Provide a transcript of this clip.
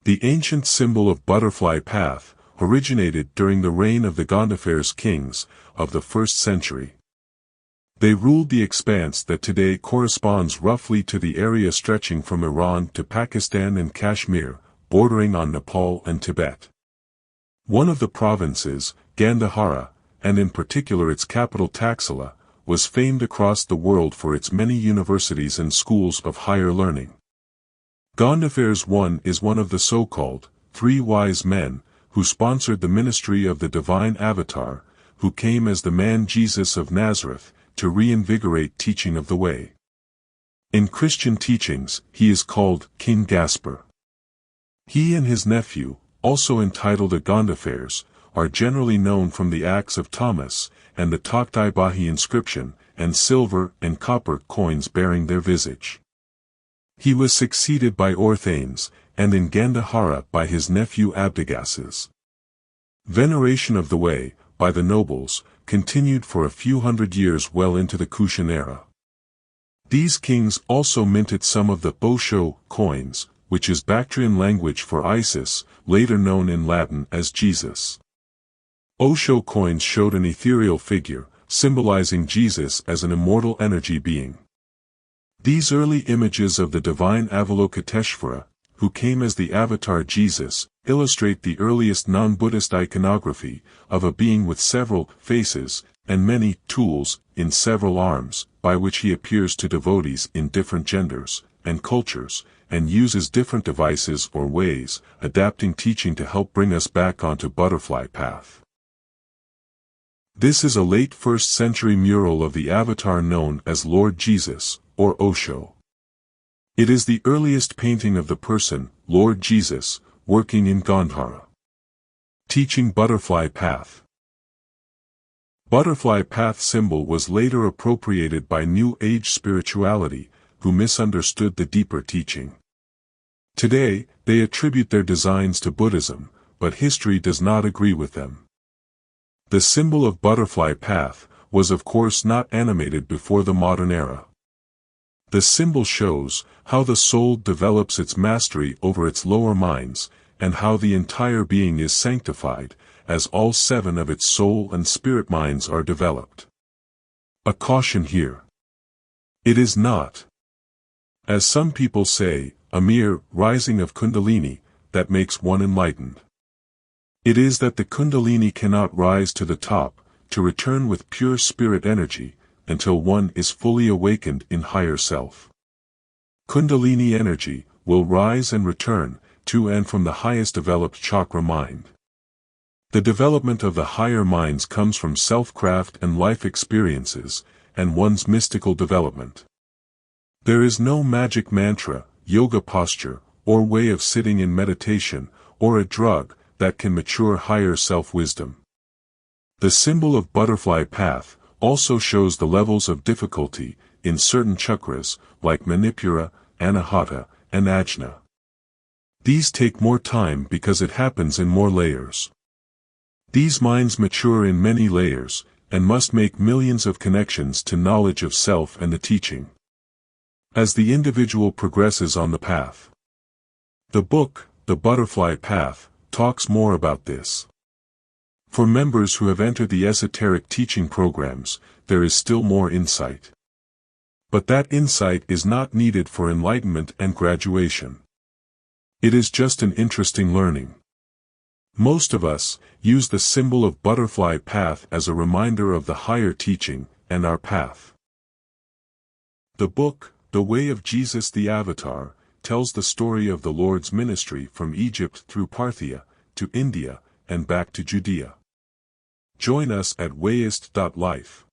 The ancient symbol of butterfly path originated during the reign of the Gondophares kings of the 1st century. They ruled the expanse that today corresponds roughly to the area stretching from Iran to Pakistan and Kashmir, bordering on Nepal and Tibet. One of the provinces, Gandhara, and in particular its capital Taxila, was famed across the world for its many universities and schools of higher learning. Gondophares I is one of the so-called 3 wise men who sponsored the ministry of the divine avatar, who came as the man Jesus of Nazareth, to reinvigorate teaching of the way. In Christian teachings, he is called King Gaspar. He and his nephew, also entitled the Gondophares, are generally known from the Acts of Thomas, and the Taktai Bahi inscription, and silver and copper coins bearing their visage. He was succeeded by Orthanes, and in Gandhara by his nephew Abdagases. Veneration of the way, by the nobles, continued for a few hundred years well into the Kushan era. These kings also minted some of the Osho coins, which is Bactrian language for Isis, later known in Latin as Jesus. Osho coins showed an ethereal figure, symbolizing Jesus as an immortal energy being. These early images of the divine Avalokiteshvara, who came as the avatar Jesus, illustrate the earliest non-Buddhist iconography of a being with several faces and many tools in several arms, by which he appears to devotees in different genders and cultures, and uses different devices or ways, adapting teaching to help bring us back onto butterfly path. This is a late 1st century mural of the avatar known as Lord Jesus, or Osho. It is the earliest painting of the person, Lord Jesus, working in Gandhara. Teaching butterfly path. Butterfly path symbol was later appropriated by New Age spirituality, who misunderstood the deeper teaching. Today, they attribute their designs to Buddhism, but history does not agree with them. The symbol of butterfly path was of course not animated before the modern era. The symbol shows how the soul develops its mastery over its lower minds, and how the entire being is sanctified, as all 7 of its soul and spirit minds are developed. A caution here. It is not, as some people say, a mere rising of Kundalini that makes one enlightened. It is that the Kundalini cannot rise to the top, to return with pure spirit energy, until one is fully awakened in higher self. Kundalini energy will rise and return to and from the highest developed chakra mind. The development of the higher minds comes from self-craft and life experiences, and one's mystical development. There is no magic mantra, yoga posture, or way of sitting in meditation, or a drug, that can mature higher self-wisdom. The symbol of butterfly path also shows the levels of difficulty in certain chakras, like Manipura, Anahata, and Ajna. These take more time because it happens in more layers. These minds mature in many layers, and must make millions of connections to knowledge of self and the teaching. As the individual progresses on the path. The book, The Butterfly Path, talks more about this. For members who have entered the esoteric teaching programs, there is still more insight. But that insight is not needed for enlightenment and graduation. It is just an interesting learning. Most of us use the symbol of butterfly path as a reminder of the higher teaching and our path. The book, The Way of Jesus the Avatar, tells the story of the Lord's ministry from Egypt through Parthia, to India, and back to Judea. Join us at wayist.life.